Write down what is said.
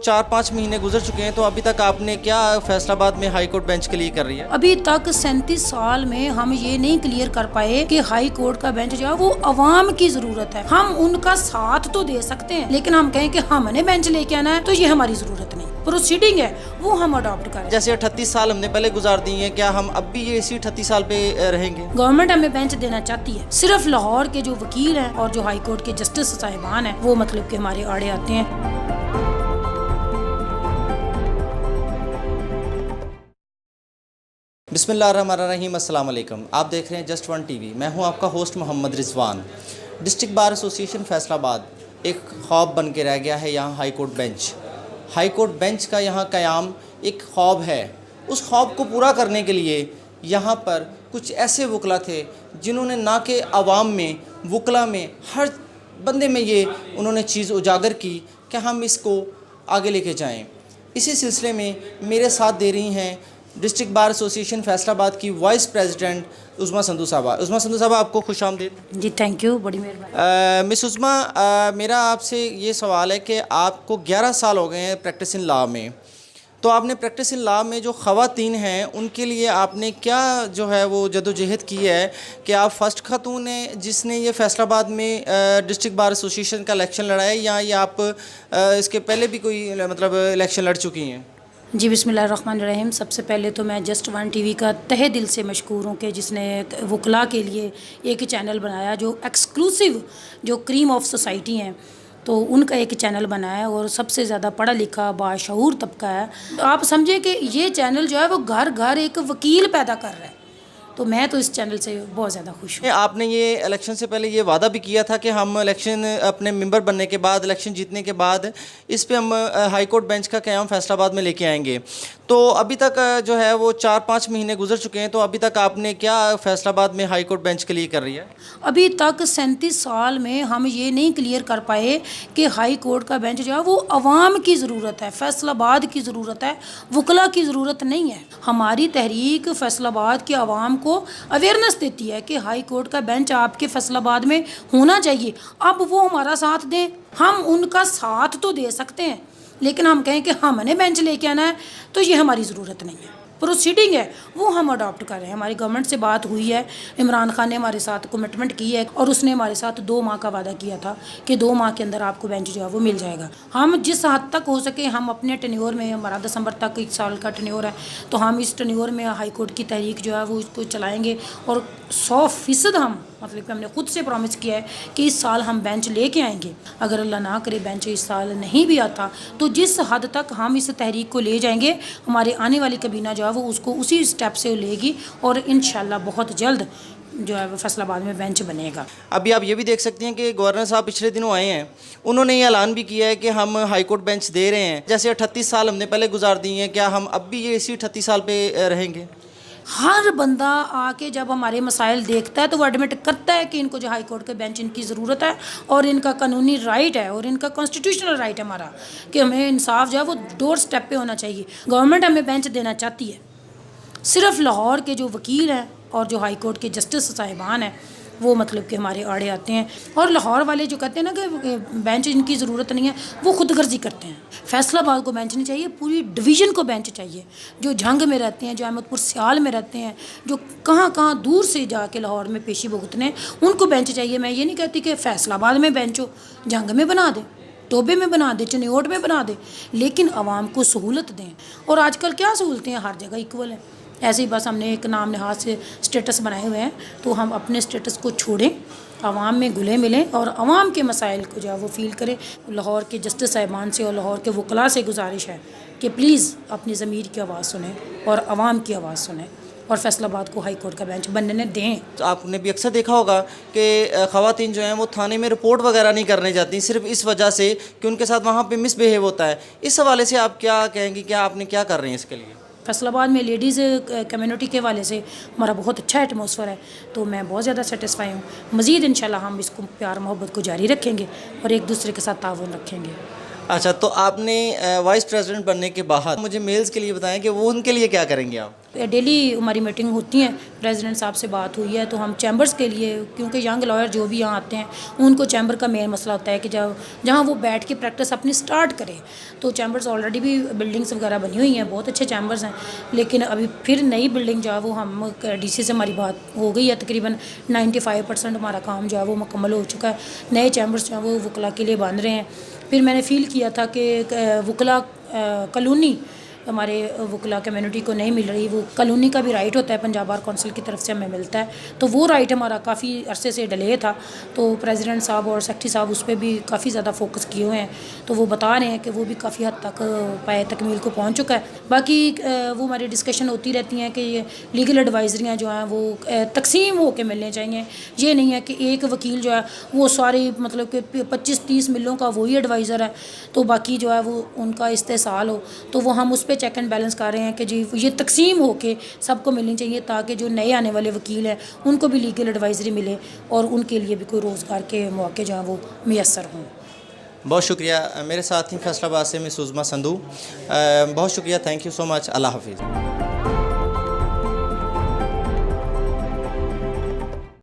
4-5 महीने गुजर चुके हैं, तो अभी तक आपने क्या फैसलाबाद में हाई कोर्ट बेंच के लिए कर रही है? अभी तक 37 साल में हम ये नहीं क्लियर कर पाए कि हाई कोर्ट का बेंच जो है वो अवाम की जरूरत है। हम उनका साथ तो दे सकते हैं, लेकिन हम कहें कि हमने बेंच लेके आना है तो ये हमारी जरूरत नहीं। प्रोसीडिंग है वो हम अडॉप्ट करें। जैसे 38 साल हमने पहले गुजार दी हैं, क्या हम अब भी ये इसी 38 साल पे रहेंगे? गवर्नमेंट हमें बेंच देना चाहती है, सिर्फ लाहौर के जो वकील हैं और जो हाई कोर्ट के जस्टिस साहिबान हैं वो मतलब कि हमारे आड़े आते हैं। बिस्मिल्लाहिर्रहमानिर्रहीम, अस्सलाम वालेकुम। आप देख रहे हैं जस्ट वन टीवी। मैं हूं आपका host Mohammad Rizwan. District bar association Faisalabad एक ख्वाब बन के रह गया है। यहाँ high court bench, high court bench का यहाँ क़याम एक ख्वाब है। उस ख्वाब को पूरा करने के लिए यहाँ पर कुछ ऐसे वकला थे जिन्होंने ना कि आवाम में, वकला में, हर बंदे में ये उन्होंने चीज़ उजागर की कि हम इसको आगे लेके जाएँ। इसी सिलसिले में मेरे साथ दे रही हैं डिस्ट्रिक्ट बार एसोसिएशन फैसलाबाद की वाइस प्रेसिडेंट उज़मा संधू साहबा। उज़मा संधू साहबा, आपको खुश आमदीद। जी थैंक यू, बड़ी मेहरबानी। मिस उज़मा, मेरा आपसे ये सवाल है कि आपको 11 साल हो गए हैं प्रैक्टिस इन लॉ में, तो आपने प्रैक्टिस इन लॉ में जो ख़वातीन हैं उनके लिए आपने क्या जो है वो जदोजहद की है कि आप फ़र्स्ट खातून हैं जिसने ये फैसलाबाद में डिस्ट्रिक्ट बार एसोसिएशन का इलेक्शन लड़ा है, या ये आप इसके पहले भी कोई मतलब इलेक्शन लड़ चुकी हैं? जी बिस्मिल्लाहिर्रहमानिर्रहीम। सबसे पहले तो मैं जस्ट वन टीवी का तहे दिल से मशकूर हूँ कि जिसने वकला के लिए एक चैनल बनाया, जो एक्सक्लूसिव जो क्रीम ऑफ सोसाइटी हैं तो उनका एक चैनल बनाया है और सबसे ज़्यादा पढ़ा लिखा बाशऊर तबका है। आप समझे कि ये चैनल जो है वो घर घर एक वकील पैदा कर रहा है, तो मैं तो इस चैनल से बहुत ज़्यादा खुश हूँ। आपने ये इलेक्शन से पहले ये वादा भी किया था कि हम इलेक्शन अपने मेंबर बनने के बाद, इलेक्शन जीतने के बाद इस पे हम हाई कोर्ट बेंच का क़याम फैसलाबाद में लेके आएंगे। तो अभी तक जो है वो 4-5 महीने गुजर चुके हैं, तो अभी तक आपने क्या फैसलाबाद में हाई कोर्ट बेंच के लिए कर रही है? अभी तक 37 साल में हम ये नहीं क्लियर कर पाए कि हाई कोर्ट का बेंच जो है वो अवाम की ज़रूरत है, फैसलाबाद की ज़रूरत है, वकला की ज़रूरत नहीं है। हमारी तहरीक फैसलाबाद के अवाम को अवेयरनेस देती है कि हाई कोर्ट का बेंच आपके फैसलाबाद में होना चाहिए। अब वो हमारा साथ दें, हम उनका साथ तो दे सकते हैं, लेकिन हम कहें कि हमने बेंच लेके आना है तो ये हमारी ज़रूरत नहीं है। प्रोसीडिंग है वो हम अडॉप्ट कर रहे हैं। हमारी गवर्नमेंट से बात हुई है, इमरान खान ने हमारे साथ कमिटमेंट की है और उसने हमारे साथ 2 माह का वादा किया था कि 2 माह के अंदर आपको बेंच जो है वो मिल जाएगा। हम जिस हद तक हो सके हम अपने टेन्योर में, हमारा दिसंबर तक 1 साल का टेन्योर है, तो हम इस टेन्योर में हाई कोर्ट की तहरीक जो है वो इसको चलाएँगे और 100% हम मतलब कि हमने खुद से प्रॉमिस किया है कि इस साल हम बेंच लेके आएंगे। अगर अल्लाह ना करे बेंच इस साल नहीं भी आता तो जिस हद तक हम इस तहरीक को ले जाएंगे, हमारे आने वाली कबीना जो है वो उसको उसी स्टेप से लेगी और इंशाल्लाह बहुत जल्द जो है वो फैसलाबाद में बेंच बनेगा। अभी आप ये भी देख सकती हैं कि गवर्नर साहब पिछले दिनों आए हैं, उन्होंने ये ऐलान भी किया है कि हम हाई कोर्ट बेंच दे रहे हैं। जैसे 38 साल हमने पहले गुजार दी हैं, क्या हम अब भी ये इसी 38 साल पे रहेंगे? हर बंदा आके जब हमारे मसाइल देखता है तो वो एडमिट करता है कि इनको जो हाई कोर्ट के बेंच इनकी ज़रूरत है और इनका कानूनी राइट है और इनका कॉन्स्टिट्यूशनल राइट है हमारा कि हमें इंसाफ जो है वो डोर स्टेप पे होना चाहिए। गवर्नमेंट हमें बेंच देना चाहती है, सिर्फ लाहौर के जो वकील हैं और जो हाई कोर्ट के जस्टिस साहिबान हैं वो मतलब कि हमारे आड़े आते हैं। और लाहौर वाले जो कहते हैं ना कि बेंच इनकी ज़रूरत नहीं है, वो खुद गर्जी करते हैं। फैसलाबाद को बेंच नहीं चाहिए, पूरी डिवीज़न को बेंच चाहिए। जो जंग में रहते हैं, जो अहमदपुर सियाल में रहते हैं, जो कहाँ कहाँ दूर से जाके लाहौर में पेशी भुगतने, उनको बेंच चाहिए। मैं ये नहीं कहती कि फैसलाबाद में बेंच हो, जंग में बना दे, टोबे में बना दे, चनियोट में बना दे, लेकिन आवाम को सहूलत दें। और आजकल क्या सहूलतें हैं, हर जगह इक्वल है। ऐसे ही बस हमने एक नाम नहाज से स्टेटस बनाए हुए हैं, तो हम अपने स्टेटस को छोड़ें, आवाम में घुले मिलें और आवाम के मसाइल को जो है वो फील करें। लाहौर के जस्टिस साहिबान से और लाहौर के वकला से गुजारिश है कि प्लीज़ अपनी ज़मीर की आवाज़ सुनें और आवाम की आवाज़ सुनें और फैसलाबाद को हाई कोर्ट का बेंच बनने दें। तो आपने भी अक्सर देखा होगा कि ख़वातीन जो हैं वो थाने में रिपोर्ट वगैरह नहीं करने जाती, सिर्फ इस वजह से कि उनके साथ वहाँ पे मिसबिहेव होता है। इस हवाले से आप क्या कहेंगी, क्या आपने क्या कर रहे हैं इसके लिए? फैसलाबाद में लेडीज़ कम्युनिटी के वाले से हमारा बहुत अच्छा एटमॉस्फेयर है, तो मैं बहुत ज़्यादा सेटिस्फाई हूँ। मज़ीद इंशाल्लाह हम इसको प्यार मोहब्बत को जारी रखेंगे और एक दूसरे के साथ ताउन रखेंगे। اچھا تو آپ نے وائس پریزیڈنٹ بننے کے بعد مجھے میلز کے لیے بتائیں کہ وہ ان کے لیے کیا کریں گے آپ؟ ڈیلی ہماری میٹنگ ہوتی ہیں، پریزیڈنٹ صاحب سے بات ہوئی ہے تو ہم چیمبرز کے لیے، کیونکہ ینگ لائر جو بھی یہاں آتے ہیں ان کو چیمبر کا مین مسئلہ ہوتا ہے کہ جہاں وہ بیٹھ کے پریکٹس اپنی سٹارٹ کریں، تو چیمبرز آلریڈی بھی بلڈنگس وغیرہ بنی ہوئی ہیں، بہت اچھے چیمبرز ہیں، لیکن ابھی پھر نئی بلڈنگ جو ہے وہ ہم ڈی سی سے ہماری بات ہو گئی ہے، تقریباً 95% ہمارا کام جو ہے وہ مکمل ہو چکا ہے، نئے چیمبرز جو ہیں وہ وکلا کے لیے بن رہے ہیں۔ پھر میں نے فیل کیا تھا کہ وکلا کالونی ہمارے وکلا کمیونٹی کو نہیں مل رہی، وہ کالونی کا بھی رائٹ ہوتا ہے، پنجاب بار کونسل کی طرف سے ہمیں ملتا ہے، تو وہ رائٹ ہمارا کافی عرصے سے ڈیلے تھا، تو پریزیڈنٹ صاحب اور سیکرٹری صاحب اس پہ بھی کافی زیادہ فوکس کیے ہوئے ہیں، تو وہ بتا رہے ہیں کہ وہ بھی کافی حد تک پائے تکمیل کو پہنچ چکا ہے۔ باقی وہ ہماری ڈسکشن ہوتی رہتی ہیں کہ یہ لیگل ایڈوائزریاں جو ہیں وہ تقسیم ہو کے ملنے چاہیے، یہ نہیں ہے کہ ایک وکیل جو ہے وہ سارے مطلب کہ 25-30 ملوں کا وہی ایڈوائزر ہے تو باقی جو ہے وہ ان کا استحصال ہو، تو وہ ہم اس پہ چیک اینڈ بیلنس کر رہے ہیں کہ جی یہ تقسیم ہو کے سب کو ملنی چاہیے تاکہ جو نئے آنے والے وکیل ہیں ان کو بھی لیگل ایڈوائزری ملے اور ان کے لیے بھی کوئی روزگار کے مواقع جو ہیں وہ میسر ہوں۔ بہت شکریہ میرے ساتھی فیصل آباد سے مس عظمیٰ سندھو، بہت شکریہ، تھینک یو سو مچ، اللہ حافظ۔